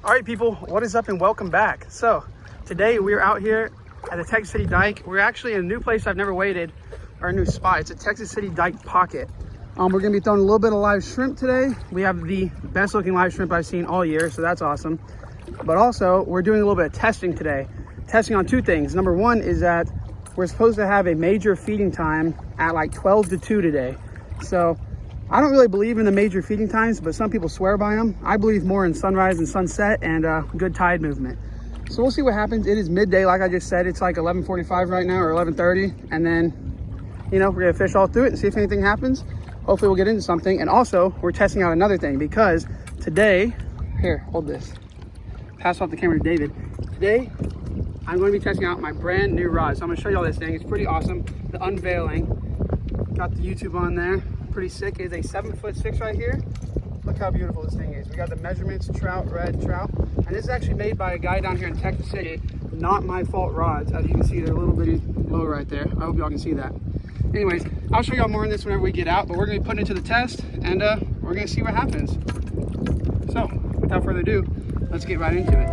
All right, people, what is up and welcome back. So today we're out here at the Texas City Dike. We're actually in a new place I've never waded, or a new spot. It's a Texas City Dike pocket. We're gonna be throwing a little bit of live shrimp today. We have the best looking live shrimp I've seen all year, so that's awesome. But also we're doing a little bit of testing today. Testing on two things. Number one is that we're supposed to have a major feeding time at like 12 to 2 today. So I don't really believe in the major feeding times, but some people swear by them. I believe more in sunrise and sunset and good tide movement. So we'll see what happens. It is midday, like I just said. It's like 11:45 right now, or 11:30. And then, you know, we're gonna fish all through it and see if anything happens. Hopefully we'll get into something. And also we're testing out another thing, because today, here, hold this. Pass off the camera to David. Today, I'm going to be testing out my brand new rod. So I'm gonna show you all this thing. It's pretty awesome. The unveiling. Got the YouTube on there. Pretty sick. It is a 7'6" right here. Look how beautiful this thing is. We got the measurements, trout, red trout. And this is actually made by a guy down here in Texas City. Not my fault rods. As you can see, they're a little bitty low right there. I hope y'all can see that. Anyways, I'll show y'all more on this whenever we get out, but we're gonna be putting it to the test and we're gonna see what happens. So without further ado, let's get right into it.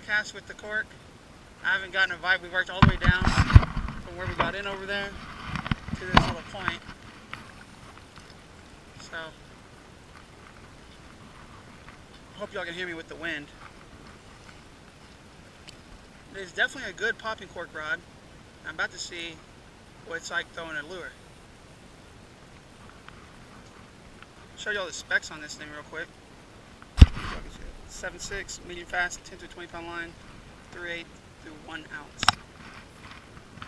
Cast with the cork. I haven't gotten a vibe. We worked all the way down from where we got in over there to this little point. So hope y'all can hear me with the wind. It is definitely a good popping cork rod. I'm about to see what it's like throwing a lure. Show y'all the specs on this thing real quick. 7'6", medium fast, 10 to 20 pound line, 3/8 through 1 ounce.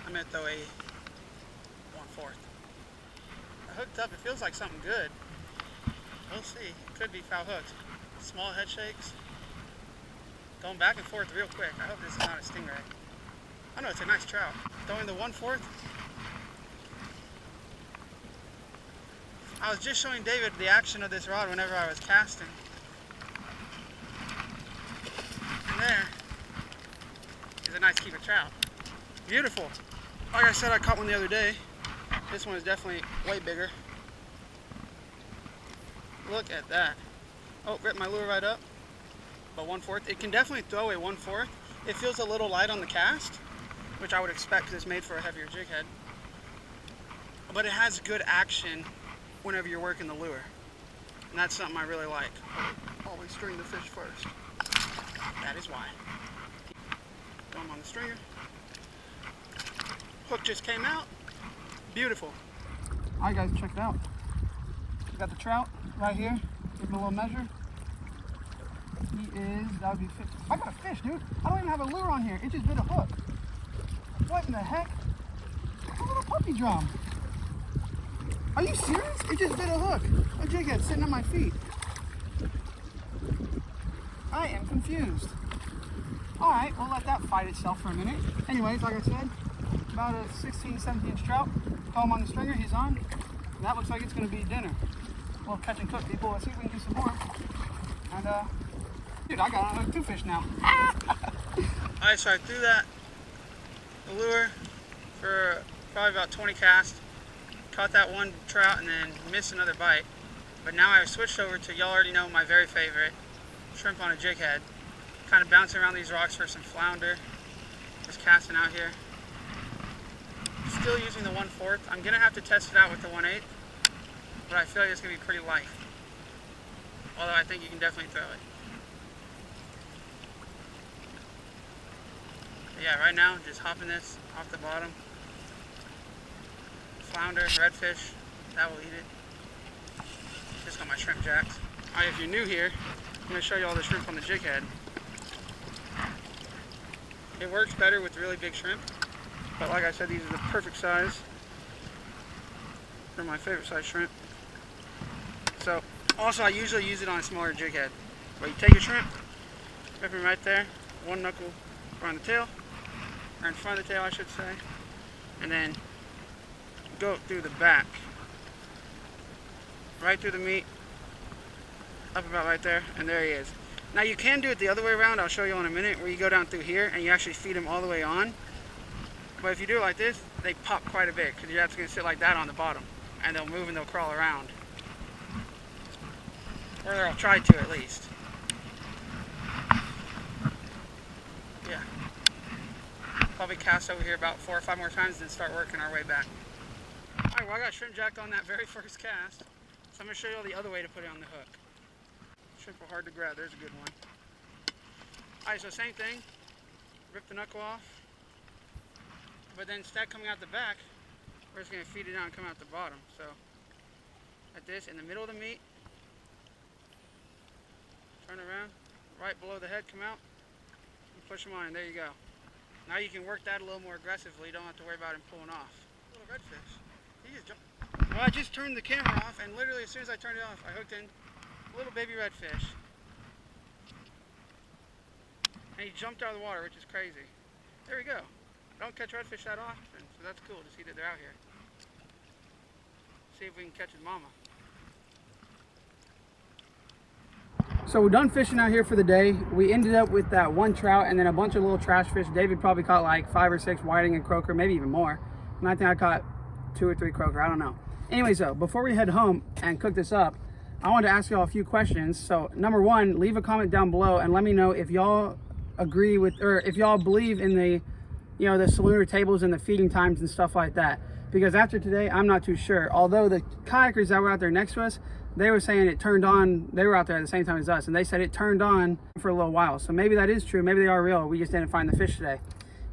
I'm gonna throw a 1/4. I hooked up, it feels like something good. We'll see, it could be foul hooked. Small head shakes. Going back and forth real quick. I hope this is not a stingray. Oh no, it's a nice trout. Throwing the 1/4. I was just showing David the action of this rod whenever I was casting. There is a nice keeper trout. Beautiful. Like I said, I caught one the other day. This one is definitely way bigger. Look at that. Oh, ripped my lure right up. But 1/4. It can definitely throw a 1/4. It feels a little light on the cast, which I would expect because it's made for a heavier jig head. But it has good action whenever you're working the lure. And that's something I really like. Always string the fish first. That is why. Throw them on the stringer. Hook just came out. Beautiful. Alright guys, check it out. We got the trout right here. Give him a little measure. He is, that would be fish. I got a fish, dude. I don't even have a lure on here. It just bit a hook. What in the heck? A little puppy drum. Are you serious? It just bit a hook. A jig head sitting on my feet. I am confused. Alright, we'll let that fight itself for a minute. Anyways, like I said, about a 16, 17 inch trout. Throw him on the stringer, he's on. And that looks like it's going to be dinner. We'll catch and cook, people. Let's see if we can do some more. And, dude, I got another 2 fish now. Alright, so I threw that lure for probably about 20 casts. Caught that one trout and then missed another bite. But now I've switched over to, y'all already know, my very favorite. Shrimp on a jig head. Kind of bouncing around these rocks for some flounder. Just casting out here. Still using the 1/4. I'm going to have to test it out with the 1/8. But I feel like it's going to be pretty light. Although I think you can definitely throw it. But yeah, right now, just hopping this off the bottom. Flounder, redfish, that will eat it. Just got my shrimp jacks. Alright, if you're new here, I'm going to show you all the shrimp on the jig head. It works better with really big shrimp, but like I said, these are the perfect size. They're my favorite size shrimp. So, also I usually use it on a smaller jig head. But you take a shrimp, rip him right there, one knuckle around the tail, or in front of the tail I should say, and then go through the back, right through the meat, up about right there, and there he is. Now you can do it the other way around, I'll show you in a minute, where you go down through here and you actually feed them all the way on. But if you do it like this, they pop quite a bit because you're actually going to sit like that on the bottom and they'll move and they'll crawl around. Or they'll try to at least. Yeah. Probably cast over here about 4 or 5 more times, then start working our way back. Alright, well I got shrimp jacked on that very first cast. So I'm going to show you all the other way to put it on the hook. Shrimp are hard to grab, there's a good one. Alright, so same thing. Rip the knuckle off. But then instead coming out the back, we're just going to feed it down and come out the bottom. So, like this, in the middle of the meat. Turn around, right below the head, come out. And push them on, and there you go. Now you can work that a little more aggressively. You don't have to worry about him pulling off. Little redfish. He just jumped. Well, I just turned the camera off, and literally as soon as I turned it off, I hooked in a little baby redfish. And he jumped out of the water, which is crazy. There we go. I don't catch redfish that often, so that's cool to see that they're out here. See if we can catch his mama. So we're done fishing out here for the day. We ended up with that one trout and then a bunch of little trash fish. David probably caught like 5 or 6 whiting and croaker, maybe even more. And I think I caught 2 or 3 croaker, I don't know. Anyways though, before we head home and cook this up, I wanted to ask y'all a few questions. So number one, leave a comment down below and let me know if y'all agree with, or if y'all believe in the, you know, the salooner tables and the feeding times and stuff like that. Because after today, I'm not too sure. Although the kayakers that were out there next to us, they were saying it turned on, they were out there at the same time as us, and they said it turned on for a little while. So maybe that is true, maybe they are real, we just didn't find the fish today.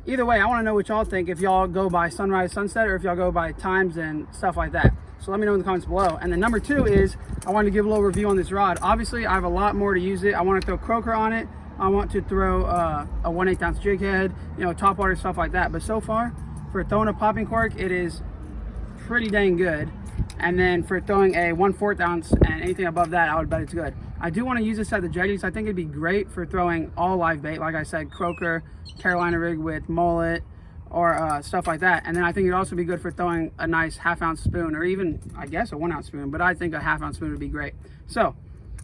Either way, I wanna know what y'all think, if y'all go by sunrise, sunset, or if y'all go by times and stuff like that. So let me know in the comments below. And then number 2 is, I wanted to give a little review on this rod. Obviously, I have a lot more to use it. I wanna throw croaker on it. I want to throw a 1/8 ounce jig head, you know, top water, stuff like that. But so far, for throwing a popping cork, it is pretty dang good. And then for throwing a 1/4 ounce and anything above that, I would bet it's good. I do want to use this at the jetties. I think it'd be great for throwing all live bait, like I said, croaker, Carolina rig with mullet, or stuff like that. And then I think it'd also be good for throwing a nice 1/2 ounce spoon, or even, I guess, a 1 ounce spoon. But I think a 1/2 ounce spoon would be great. So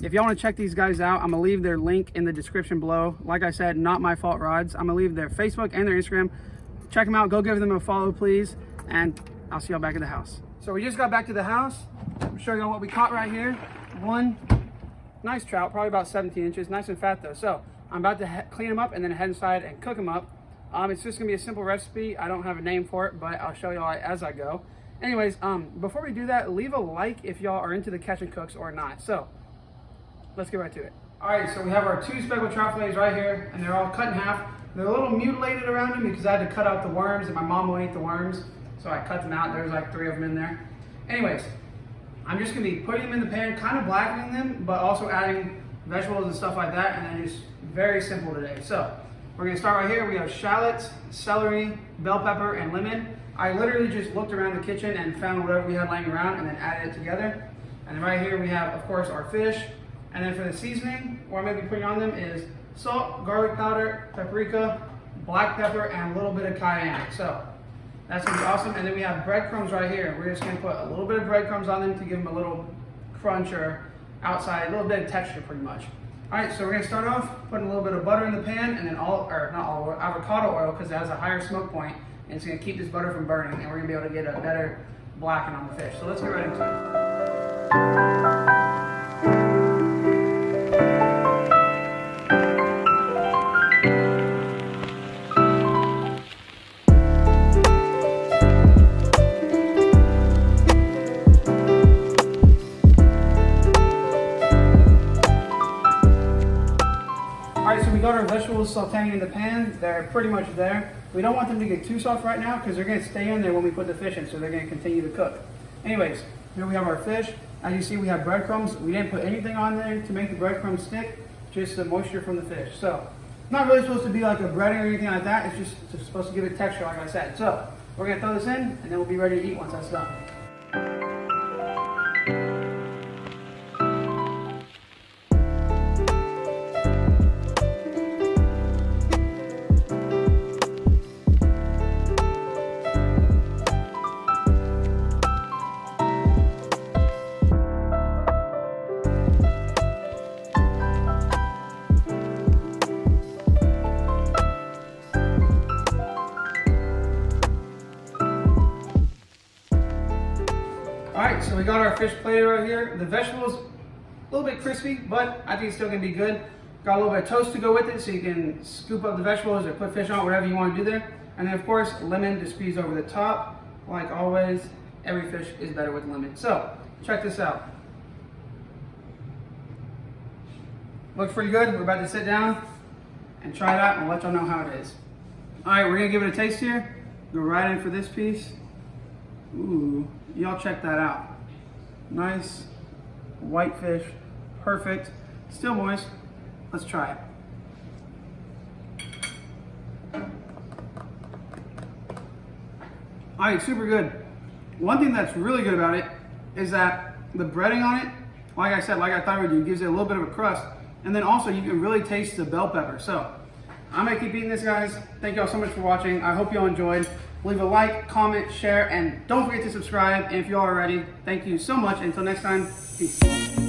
if y'all want to check these guys out, I'm gonna leave their link in the description below. Like I said, not my fault rods. I'm gonna leave their Facebook and their Instagram. Check them out, go give them a follow, please. And I'll see y'all back at the house. So we just got back to the house. I'm showing y'all what we caught right here. One nice trout, probably about 17 inches, nice and fat though. So I'm about to clean them up and then head inside and cook them up. It's just gonna be a simple recipe. I don't have a name for it, but I'll show y'all as I go. Anyways, before we do that, leave a like if y'all are into the catch and cooks or not. So let's get right to it. All right, so we have our 2 speckled trout fillets right here, and they're all cut in half. They're a little mutilated around them because I had to cut out the worms, and my mom won't eat the worms, so I cut them out. There's like 3 of them in there. Anyways, I'm just gonna be putting them in the pan, kind of blackening them, but also adding vegetables and stuff like that, and then just very simple today. So we're gonna start right here. We have shallots, celery, bell pepper, and lemon. I literally just looked around the kitchen and found whatever we had laying around and then added it together. And then right here we have, of course, our fish. And then for the seasoning, what I'm gonna be putting on them is salt, garlic powder, paprika, black pepper, and a little bit of cayenne. So that's gonna be awesome. And then we have breadcrumbs right here. We're just gonna put a little bit of breadcrumbs on them to give them a little crunch or outside, a little bit of texture pretty much. All right, so we're gonna start off putting a little bit of butter in the pan, and then avocado oil, because it has a higher smoke point, and it's gonna keep this butter from burning, and we're gonna be able to get a better blacken on the fish. So let's get right into it. Got our vegetables sauteing in the pan. They're pretty much there. We don't want them to get too soft right now because they're going to stay in there when we put the fish in, so they're going to continue to cook. Anyways, here we have our fish. As you see, we have breadcrumbs. We didn't put anything on there to make the breadcrumbs stick, just the moisture from the fish. So, not really supposed to be like a breading or anything like that. It's just supposed to give it texture, like I said. So, we're going to throw this in, and then we'll be ready to eat once that's done. we got our fish plated right here. The vegetables, a little bit crispy, but I think it's still gonna be good. Got a little bit of toast to go with it so you can scoop up the vegetables or put fish on it, whatever you want to do there. And then of course, lemon to squeeze over the top. Like always, every fish is better with lemon. So, check this out. Looks pretty good. We're about to sit down and try it out and let y'all know how it is. All right, we're gonna give it a taste here. Go right in for this piece. Ooh, y'all check that out. Nice white fish, perfect. Still moist. Let's try it. All right, super good. One thing that's really good about it is that the breading on it, like I said, like I thought it would do, gives it a little bit of a crust. And then also you can really taste the bell pepper. So I'm gonna keep eating this, guys. Thank y'all so much for watching. I hope y'all enjoyed. Leave a like, comment, share, and don't forget to subscribe. And if you are already, thank you so much. Until next time, peace.